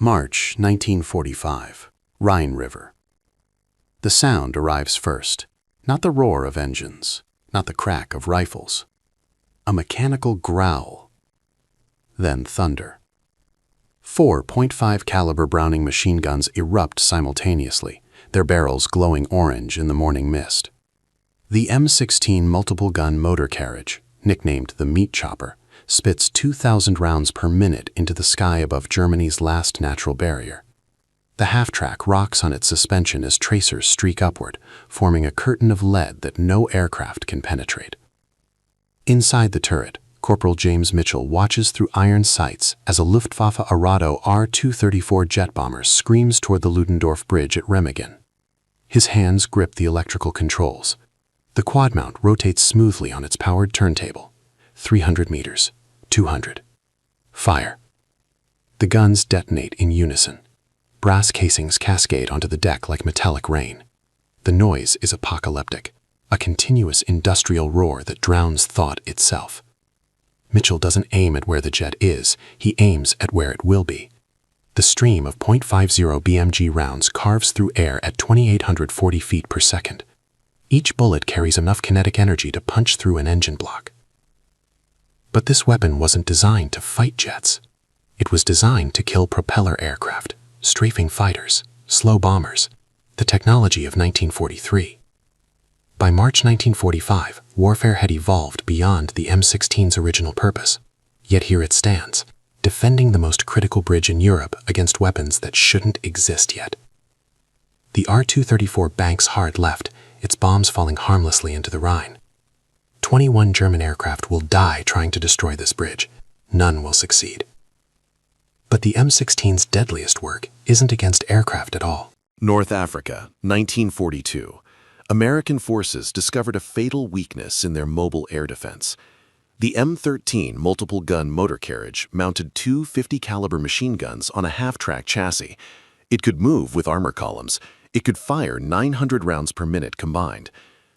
March 1945, Rhine River. The sound arrives first, not the roar of engines, not the crack of rifles. A mechanical growl. Then thunder. 4 .5 caliber Browning machine guns erupt simultaneously, their barrels glowing orange in the morning mist. The M16 multiple-gun motor carriage, nicknamed the Meat Chopper, spits 2,000 rounds per minute into the sky above Germany's last natural barrier. The half-track rocks on its suspension as tracers streak upward, forming a curtain of lead that no aircraft can penetrate. Inside the turret, Corporal James Mitchell watches through iron sights as a Luftwaffe Arado R-234 jet bomber screams toward the Ludendorff Bridge at Remagen. His hands grip the electrical controls. The quad mount rotates smoothly on its powered turntable. 300 meters, 200. Fire. The guns detonate in unison. Brass casings cascade onto the deck like metallic rain. The noise is apocalyptic, a continuous industrial roar that drowns thought itself. Mitchell doesn't aim at where the jet is, he aims at where it will be. The stream of .50 BMG rounds carves through air at 2,840 feet per second. Each bullet carries enough kinetic energy to punch through an engine block. But this weapon wasn't designed to fight jets. It was designed to kill propeller aircraft, strafing fighters, slow bombers, the technology of 1943. By March 1945, warfare had evolved beyond the M16's original purpose. Yet here it stands, defending the most critical bridge in Europe against weapons that shouldn't exist yet. The R-234 banks hard left, its bombs falling harmlessly into the Rhine. 21 German aircraft will die trying to destroy this bridge. None will succeed. But the M16's deadliest work isn't against aircraft at all. North Africa, 1942. American forces discovered a fatal weakness in their mobile air defense. The M13 multiple-gun motor carriage mounted two 50-caliber machine guns on a half-track chassis. It could move with armor columns. It could fire 900 rounds per minute combined.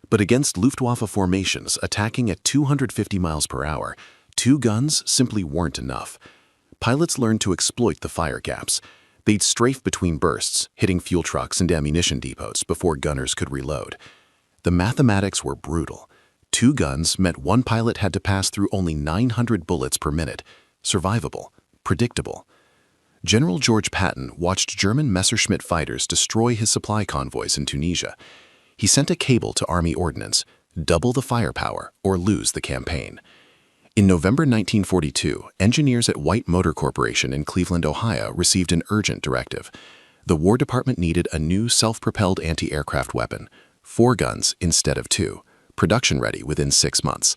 But against Luftwaffe formations attacking at 250 miles per hour, two guns simply weren't enough. Pilots learned to exploit the fire gaps. They'd strafe between bursts, hitting fuel trucks and ammunition depots before gunners could reload. The mathematics were brutal. Two guns meant one pilot had to pass through only 900 bullets per minute. Survivable, predictable. General George Patton watched German Messerschmitt fighters destroy his supply convoys in Tunisia. He sent a cable to Army Ordnance: double the firepower or lose the campaign. In November 1942, engineers at White Motor Corporation in Cleveland, Ohio, received an urgent directive. The War Department needed a new self-propelled anti-aircraft weapon, 4 guns instead of 2, production-ready within 6 months.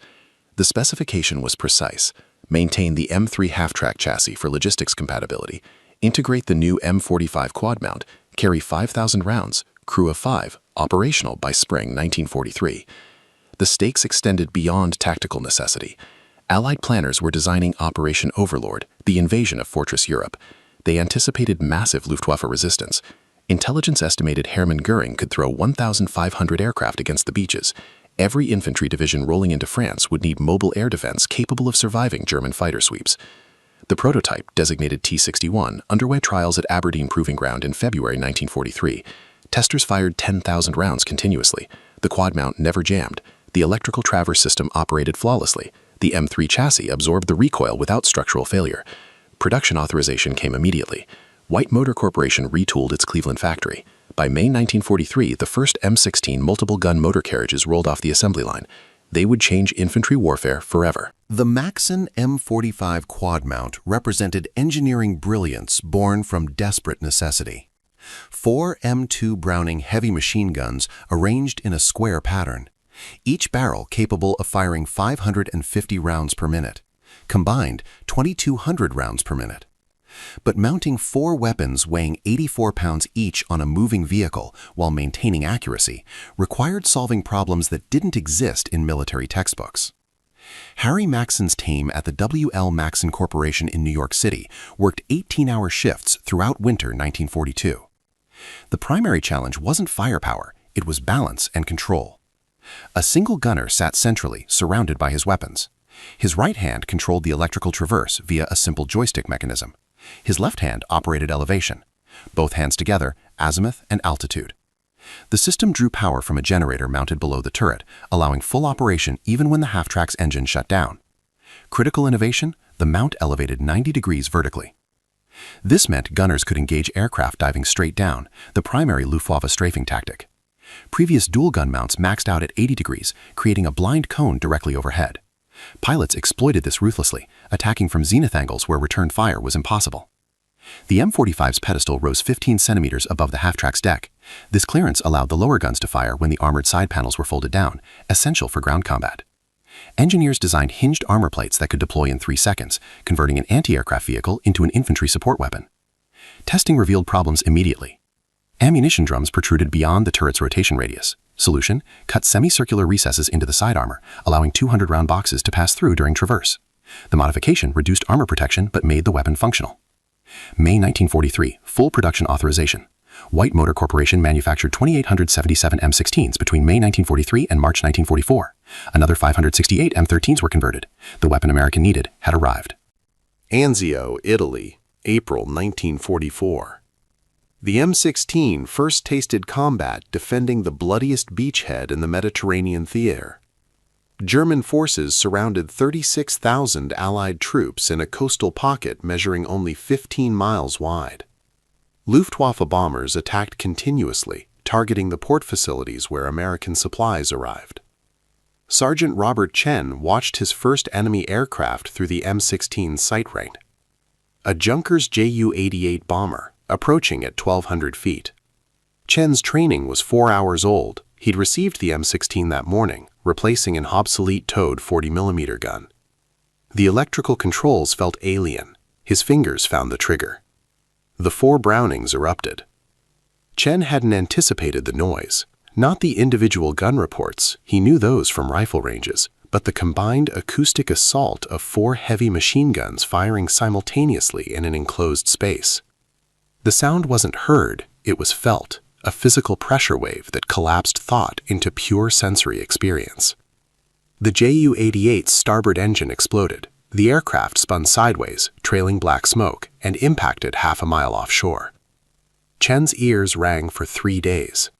The specification was precise: maintain the M3 half-track chassis for logistics compatibility, integrate the new M45 quad mount, carry 5,000 rounds, crew of 5, operational by spring 1943. The stakes extended beyond tactical necessity. Allied planners were designing Operation Overlord, the invasion of Fortress Europe. They anticipated massive Luftwaffe resistance. Intelligence estimated Hermann Göring could throw 1,500 aircraft against the beaches. Every infantry division rolling into France would need mobile air defense capable of surviving German fighter sweeps. The prototype, designated T-61, underwent trials at Aberdeen Proving Ground in February 1943. Testers fired 10,000 rounds continuously. The quad mount never jammed. The electrical traverse system operated flawlessly. The M3 chassis absorbed the recoil without structural failure. Production authorization came immediately. White Motor Corporation retooled its Cleveland factory. By May 1943, the first M16 multiple-gun motor carriages rolled off the assembly line. They would change infantry warfare forever. The Maxim M45 quad mount represented engineering brilliance born from desperate necessity. 4 M2 Browning heavy machine guns arranged in a square pattern, each barrel capable of firing 550 rounds per minute, combined 2,200 rounds per minute. But mounting 4 weapons weighing 84 pounds each on a moving vehicle while maintaining accuracy required solving problems that didn't exist in military textbooks. Harry Maxon's team at the W.L. Maxon Corporation in New York City worked 18-hour shifts throughout winter 1942. The primary challenge wasn't firepower, it was balance and control. A single gunner sat centrally, surrounded by his weapons. His right hand controlled the electrical traverse via a simple joystick mechanism. His left hand operated elevation, both hands together, azimuth and altitude. The system drew power from a generator mounted below the turret, allowing full operation even when the half-track's engine shut down. Critical innovation, the mount elevated 90 degrees vertically. This meant gunners could engage aircraft diving straight down, the primary Luftwaffe strafing tactic. Previous dual-gun mounts maxed out at 80 degrees, creating a blind cone directly overhead. Pilots exploited this ruthlessly, attacking from zenith angles where return fire was impossible. The M45's pedestal rose 15 centimeters above the half-track's deck. This clearance allowed the lower guns to fire when the armored side panels were folded down, essential for ground combat. Engineers designed hinged armor plates that could deploy in 3 seconds, converting an anti-aircraft vehicle into an infantry support weapon. Testing revealed problems immediately. Ammunition drums protruded beyond the turret's rotation radius. Solution: cut semicircular recesses into the side armor, allowing 200-round boxes to pass through during traverse. The modification reduced armor protection but made the weapon functional. May 1943, full production authorization. White Motor Corporation manufactured 2,877 M16s between May 1943 and March 1944. Another 568 M13s were converted. The weapon America needed had arrived. Anzio, Italy, April 1944. The M16 first tasted combat defending the bloodiest beachhead in the Mediterranean theater. German forces surrounded 36,000 Allied troops in a coastal pocket measuring only 15 miles wide. Luftwaffe bombers attacked continuously, targeting the port facilities where American supplies arrived. Sergeant Robert Chen watched his first enemy aircraft through the M16's sight range. A Junkers Ju-88 bomber, approaching at 1,200 feet. Chen's training was 4 hours old. He'd received the M16 that morning, replacing an obsolete towed 40mm gun. The electrical controls felt alien. His fingers found the trigger. The 4 Brownings erupted. Chen hadn't anticipated the noise. Not the individual gun reports, he knew those from rifle ranges, but the combined acoustic assault of 4 heavy machine guns firing simultaneously in an enclosed space. The sound wasn't heard, it was felt, a physical pressure wave that collapsed thought into pure sensory experience. The Ju-88's starboard engine exploded. The aircraft spun sideways, trailing black smoke, and impacted half a mile offshore. Chen's ears rang for 3 days.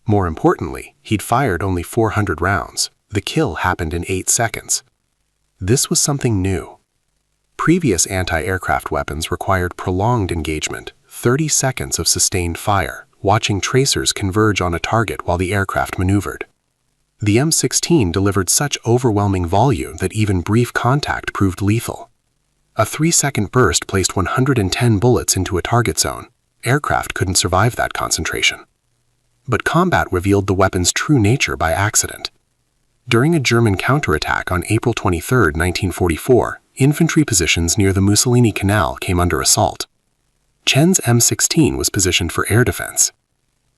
More importantly, he'd fired only 400 rounds. The kill happened in 8 seconds. This was something new. Previous anti-aircraft weapons required prolonged engagement, 30 seconds of sustained fire, watching tracers converge on a target while the aircraft maneuvered. The M16 delivered such overwhelming volume that even brief contact proved lethal. A 3-second burst placed 110 bullets into a target zone. Aircraft couldn't survive that concentration. But combat revealed the weapon's true nature by accident. During a German counterattack on April 23, 1944, infantry positions near the Mussolini Canal came under assault. Chen's M16 was positioned for air defense.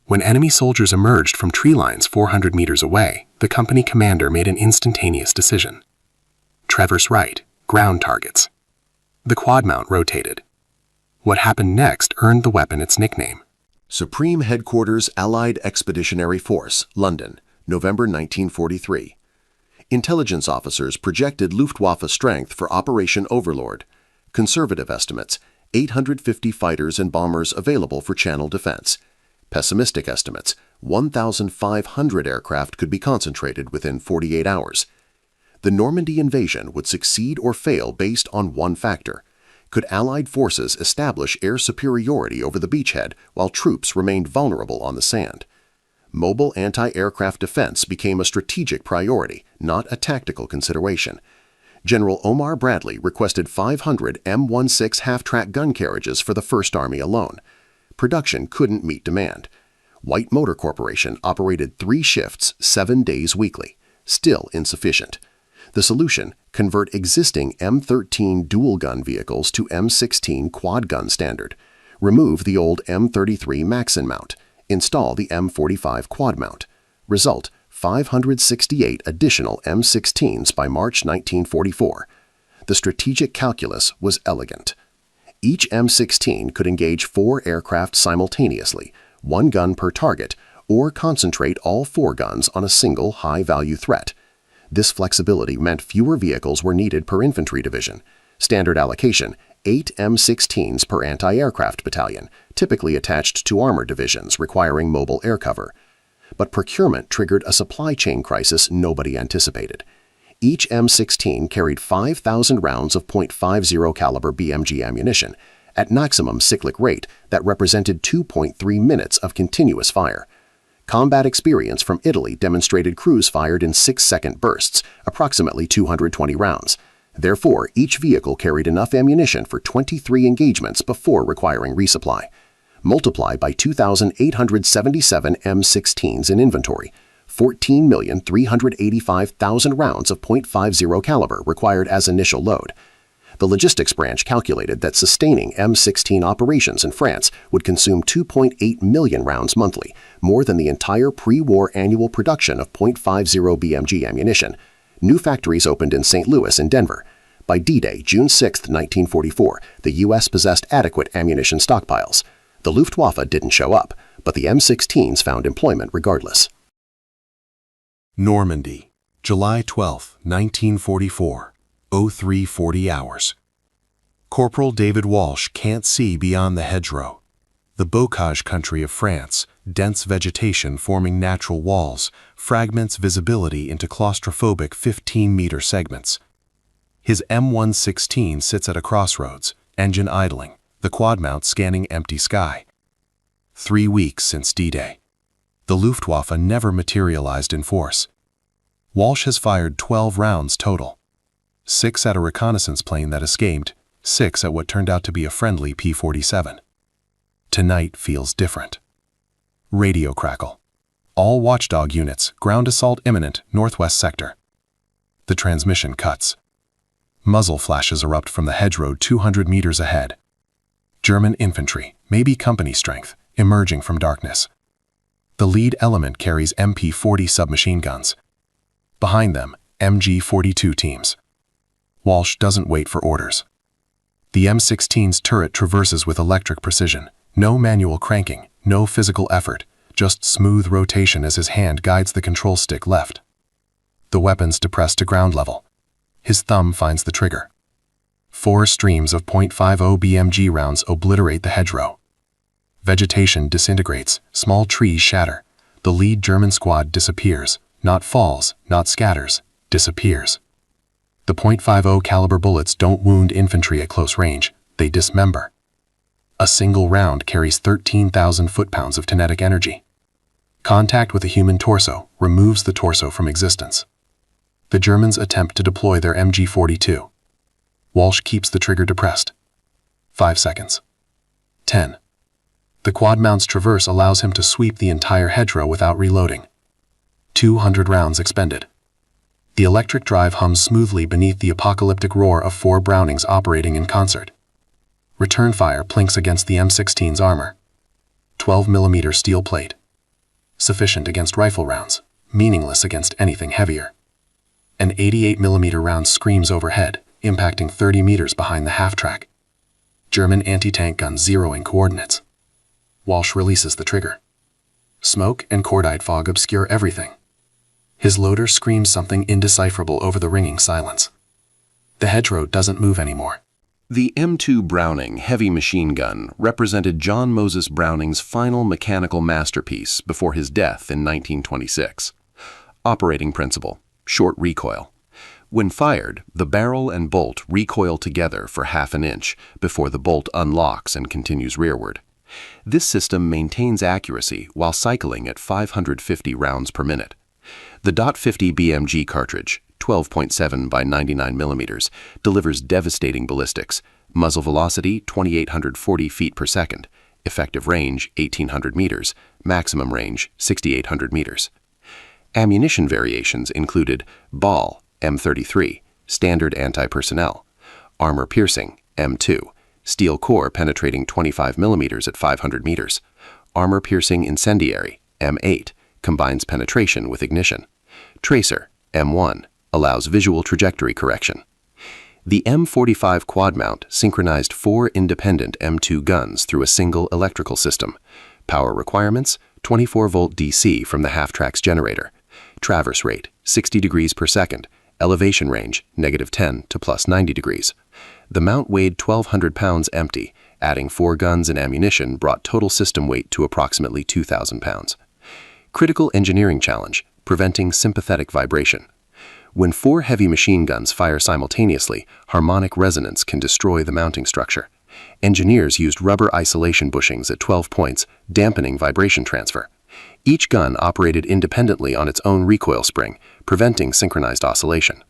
When enemy soldiers emerged from tree lines 400 meters away, the company commander made an instantaneous decision. Traverse right, ground targets. The quad mount rotated. What happened next earned the weapon its nickname. Supreme Headquarters Allied Expeditionary Force, London, November 1943. Intelligence officers projected Luftwaffe strength for Operation Overlord. Conservative estimates, 850 fighters and bombers available for channel defense. Pessimistic estimates, 1,500 aircraft could be concentrated within 48 hours. The Normandy invasion would succeed or fail based on one factor. Could Allied forces establish air superiority over the beachhead while troops remained vulnerable on the sand? Mobile anti-aircraft defense became a strategic priority, not a tactical consideration. General Omar Bradley requested 500 M16 half-track gun carriages for the First Army alone. Production couldn't meet demand. White Motor Corporation operated 3 shifts, 7 days weekly. Still insufficient. The solution: convert existing M13 dual-gun vehicles to M16 quad-gun standard. Remove the old M33 Maxim mount. Install the M45 quad mount. Result: 568 additional M16s by March 1944. The strategic calculus was elegant. Each M16 could engage 4 aircraft simultaneously, 1 gun per target, or concentrate all 4 guns on a single high-value threat. This flexibility meant fewer vehicles were needed per infantry division. Standard allocation, 8 M16s per anti-aircraft battalion, typically attached to armor divisions requiring mobile air cover. But procurement triggered a supply chain crisis nobody anticipated. Each M16 carried 5,000 rounds of .50 caliber BMG ammunition at maximum cyclic rate that represented 2.3 minutes of continuous fire. Combat experience from Italy demonstrated crews fired in 6-second bursts, approximately 220 rounds. Therefore, each vehicle carried enough ammunition for 23 engagements before requiring resupply. Multiply by 2,877 M16s in inventory, 14,385,000 rounds of .50 caliber required as initial load. The logistics branch calculated that sustaining M16 operations in France would consume 2.8 million rounds monthly, more than the entire pre-war annual production of .50 BMG ammunition. New factories opened in St. Louis and Denver. By D-Day, June 6, 1944, the U.S. possessed adequate ammunition stockpiles. The Luftwaffe didn't show up, but the M16s found employment regardless. Normandy, July 12, 1944, 03:40 hours. Corporal David Walsh can't see beyond the hedgerow. The bocage country of France, dense vegetation forming natural walls, fragments visibility into claustrophobic 15-meter segments. His M116 sits at a crossroads, engine idling, the quad mount scanning empty sky. 3 weeks since D-Day. The Luftwaffe never materialized in force. Walsh has fired 12 rounds total. 6 at a reconnaissance plane that escaped, 6 at what turned out to be a friendly P-47. Tonight feels different. Radio crackle. All watchdog units, ground assault imminent, northwest sector. The transmission cuts. Muzzle flashes erupt from the hedgerow 200 meters ahead. German infantry, maybe company strength, emerging from darkness. The lead element carries MP-40 submachine guns. Behind them, MG-42 teams. Walsh doesn't wait for orders. The M16's turret traverses with electric precision. No manual cranking, no physical effort, just smooth rotation as his hand guides the control stick left. The weapon's depressed to ground level. His thumb finds the trigger. 4 streams of .50 BMG rounds obliterate the hedgerow. Vegetation disintegrates, small trees shatter. The lead German squad disappears, not falls, not scatters, disappears. The .50 caliber bullets don't wound infantry at close range, they dismember. A single round carries 13,000 foot-pounds of kinetic energy. Contact with a human torso removes the torso from existence. The Germans attempt to deploy their MG-42. Walsh keeps the trigger depressed. 5 seconds. 10. The quad mount's traverse allows him to sweep the entire hedgerow without reloading. 200 rounds expended. The electric drive hums smoothly beneath the apocalyptic roar of 4 Brownings operating in concert. Return fire plinks against the M16's armor. 12mm steel plate. Sufficient against rifle rounds, meaningless against anything heavier. An 88mm round screams overhead, impacting 30 meters behind the half-track. German anti-tank gun zeroing coordinates. Walsh releases the trigger. Smoke and cordite fog obscure everything. His loader screams something indecipherable over the ringing silence. The hedgerow doesn't move anymore. The M2 Browning heavy machine gun represented John Moses Browning's final mechanical masterpiece before his death in 1926. Operating principle: short recoil. When fired, the barrel and bolt recoil together for half an inch before the bolt unlocks and continues rearward. This system maintains accuracy while cycling at 550 rounds per minute. The .50 BMG cartridge, 12.7 by 99 millimeters, delivers devastating ballistics, muzzle velocity 2,840 feet per second, effective range 1,800 meters, maximum range 6,800 meters. Ammunition variations included ball, M33, standard anti-personnel, armor piercing, M2, steel core penetrating 25 millimeters at 500 meters, armor piercing incendiary, M8, combines penetration with ignition. Tracer, M1, allows visual trajectory correction. The M45 quad mount synchronized 4 independent M2 guns through a single electrical system. Power requirements, 24-volt DC from the half-track's generator. Traverse rate, 60 degrees per second. Elevation range, -10 to +90 degrees. The mount weighed 1,200 pounds empty. Adding 4 guns and ammunition brought total system weight to approximately 2,000 pounds. Critical engineering challenge, preventing sympathetic vibration. When 4 heavy machine guns fire simultaneously, harmonic resonance can destroy the mounting structure. Engineers used rubber isolation bushings at 12 points, dampening vibration transfer. Each gun operated independently on its own recoil spring, preventing synchronized oscillation.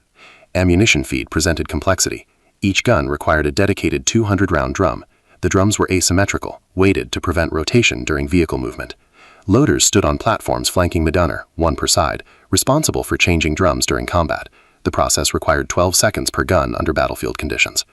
Ammunition feed presented complexity. Each gun required a dedicated 200-round drum. The drums were asymmetrical, weighted to prevent rotation during vehicle movement. Loaders stood on platforms flanking the gunner, 1 per side, responsible for changing drums during combat. The process required 12 seconds per gun under battlefield conditions.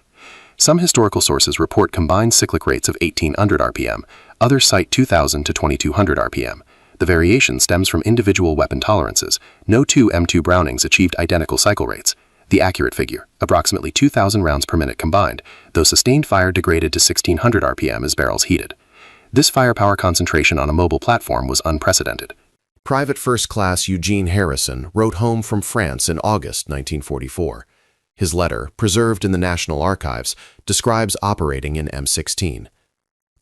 Some historical sources report combined cyclic rates of 1,800 RPM, others cite 2,000 to 2,200 RPM. The variation stems from individual weapon tolerances. No 2 M2 Brownings achieved identical cycle rates. The accurate figure, approximately 2,000 rounds per minute combined, though sustained fire degraded to 1,600 RPM as barrels heated. This firepower concentration on a mobile platform was unprecedented. Private First Class Eugene Harrison wrote home from France in August 1944. His letter, preserved in the National Archives, describes operating in M16.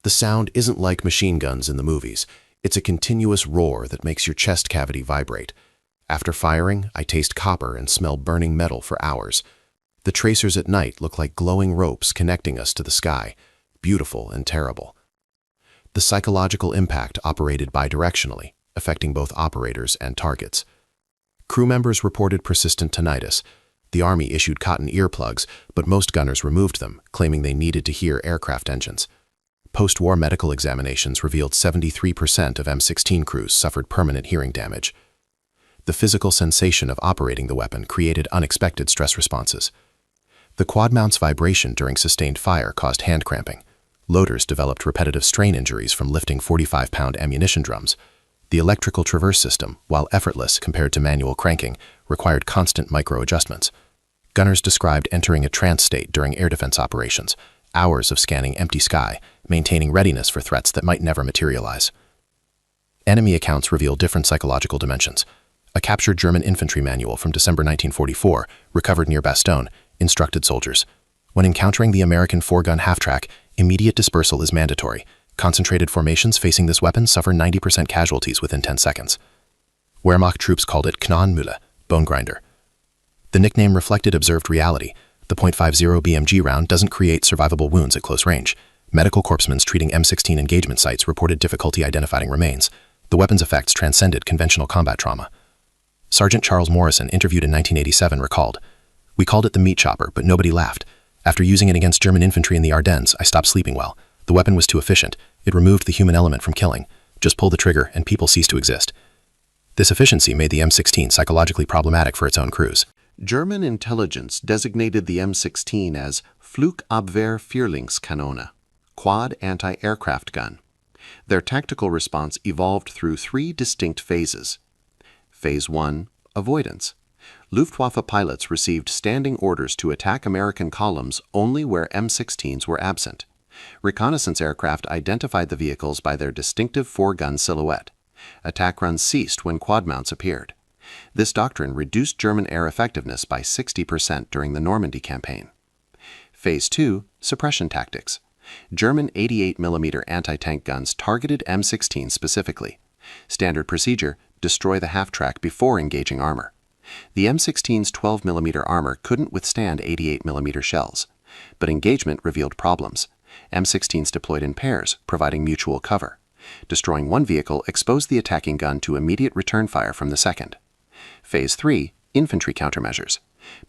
The sound isn't like machine guns in the movies. It's a continuous roar that makes your chest cavity vibrate. After firing, I taste copper and smell burning metal for hours. The tracers at night look like glowing ropes connecting us to the sky, beautiful and terrible. The psychological impact operated bidirectionally, affecting both operators and targets. Crew members reported persistent tinnitus. The Army issued cotton earplugs, but most gunners removed them, claiming they needed to hear aircraft engines. Post-war medical examinations revealed 73% of M16 crews suffered permanent hearing damage. The physical sensation of operating the weapon created unexpected stress responses. The quad mount's vibration during sustained fire caused hand cramping. Loaders developed repetitive strain injuries from lifting 45-pound ammunition drums. The electrical traverse system, while effortless compared to manual cranking, required constant micro-adjustments. Gunners described entering a trance state during air defense operations, hours of scanning empty sky, maintaining readiness for threats that might never materialize. Enemy accounts reveal different psychological dimensions. A captured German infantry manual from December 1944, recovered near Bastogne, instructed soldiers. When encountering the American 4-gun half-track, immediate dispersal is mandatory. Concentrated formations facing this weapon suffer 90% casualties within 10 seconds. Wehrmacht troops called it Knochenmühle, bone grinder. The nickname reflected observed reality. The .50 BMG round doesn't create survivable wounds at close range. Medical corpsmen treating M16 engagement sites reported difficulty identifying remains. The weapon's effects transcended conventional combat trauma. Sergeant Charles Morrison, interviewed in 1987, recalled, "We called it the meat chopper, but nobody laughed. After using it against German infantry in the Ardennes, I stopped sleeping well. The weapon was too efficient. It removed the human element from killing. Just pull the trigger and people cease to exist." This efficiency made the M16 psychologically problematic for its own crews. German intelligence designated the M16 as Flugabwehr-Vierlingskanone, quad anti-aircraft gun. Their tactical response evolved through 3 distinct phases. Phase 1, avoidance. Luftwaffe pilots received standing orders to attack American columns only where M16s were absent. Reconnaissance aircraft identified the vehicles by their distinctive 4-gun silhouette. Attack runs ceased when quad mounts appeared. This doctrine reduced German air effectiveness by 60% during the Normandy campaign. Phase 2, suppression tactics. German 88mm anti-tank guns targeted M16 specifically. Standard procedure, destroy the half-track before engaging armor. The M16's 12mm armor couldn't withstand 88mm shells, but engagement revealed problems. M16s deployed in pairs, providing mutual cover. Destroying one vehicle exposed the attacking gun to immediate return fire from the second. Phase 3, infantry countermeasures.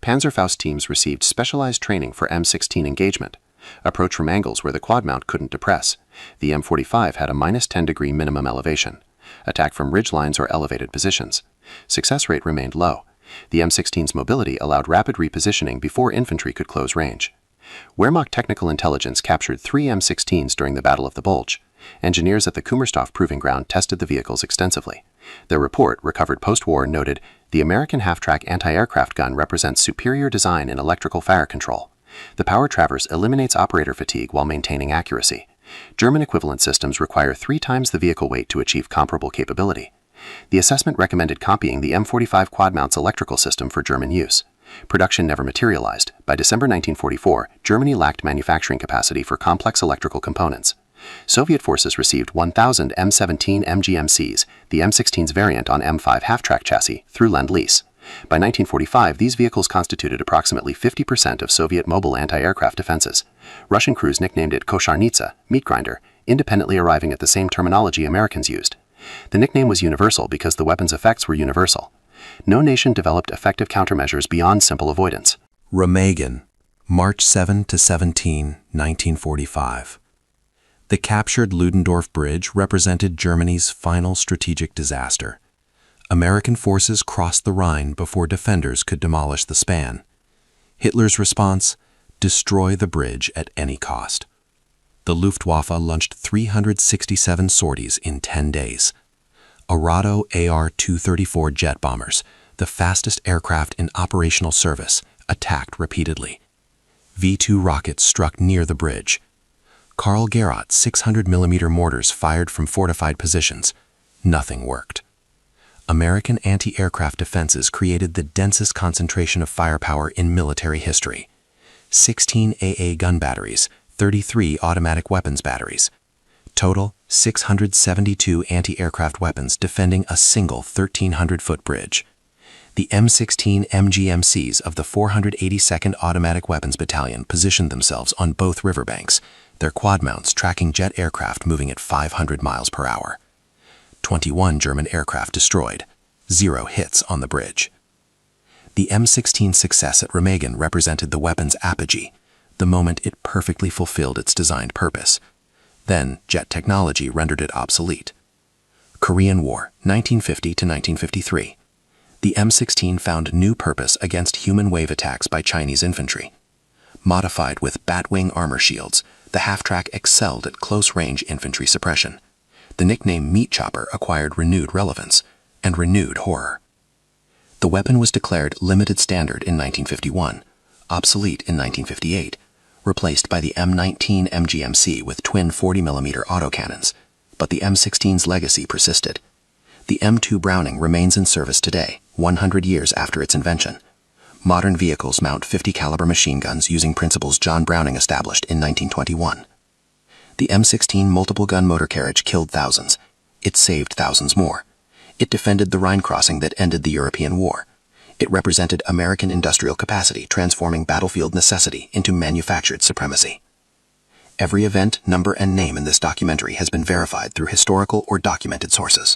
Panzerfaust teams received specialized training for M16 engagement. Approach from angles where the quad mount couldn't depress. The M45 had a -10-degree minimum elevation. Attack from ridgelines or elevated positions. Success rate remained low. The M16's mobility allowed rapid repositioning before infantry could close range. Wehrmacht Technical Intelligence captured 3 M16s during the Battle of the Bulge. Engineers at the Kummersdorf Proving Ground tested the vehicles extensively. Their report, recovered post-war, noted, "The American half-track anti-aircraft gun represents superior design in electrical fire control. The power traverse eliminates operator fatigue while maintaining accuracy. German equivalent systems require 3 times the vehicle weight to achieve comparable capability." The assessment recommended copying the M45 quad mount's electrical system for German use. Production never materialized. By December 1944, Germany lacked manufacturing capacity for complex electrical components. Soviet forces received 1,000 M17 MGMCs, the M16's variant on M5 half-track chassis, through Lend-Lease. By 1945, these vehicles constituted approximately 50% of Soviet mobile anti-aircraft defenses. Russian crews nicknamed it Kosharnitsa, meat grinder, independently arriving at the same terminology Americans used. The nickname was universal because the weapon's effects were universal. No nation developed effective countermeasures beyond simple avoidance. Remagen, March 7 to 17, 1945. The captured Ludendorff Bridge represented Germany's final strategic disaster. American forces crossed the Rhine before defenders could demolish the span. Hitler's response: destroy the bridge at any cost. The Luftwaffe launched 367 sorties in 10 days. Arado AR-234 jet bombers, the fastest aircraft in operational service, attacked repeatedly. V-2 rockets struck near the bridge. Karl Gerhardt 600mm mortars fired from fortified positions. Nothing worked. American anti-aircraft defenses created the densest concentration of firepower in military history. 16 AA gun batteries, 33 automatic weapons batteries. Total, 672 anti-aircraft weapons defending a single 1,300-foot bridge. The M16 MGMCs of the 482nd Automatic Weapons Battalion positioned themselves on both riverbanks, their quad mounts tracking jet aircraft moving at 500 miles per hour. 21 German aircraft destroyed, 0 hits on the bridge. The M16's success at Remagen represented the weapon's apogee, the moment it perfectly fulfilled its designed purpose. Then, jet technology rendered it obsolete. Korean War, 1950 to 1953. The M16 found new purpose against human wave attacks by Chinese infantry. Modified with bat-wing armor shields, the half-track excelled at close-range infantry suppression. The nickname Meat Chopper acquired renewed relevance and renewed horror. The weapon was declared limited standard in 1951, obsolete in 1958, replaced by the M19 MGMC with twin 40mm autocannons, but the M16's legacy persisted. The M2 Browning remains in service today, 100 years after its invention. Modern vehicles mount 50-caliber machine guns using principles John Browning established in 1921. The M16 multiple-gun motor carriage killed thousands. It saved thousands more. It defended the Rhine crossing that ended the European War. It represented American industrial capacity transforming battlefield necessity into manufactured supremacy. Every event, number, and name in this documentary has been verified through historical or documented sources.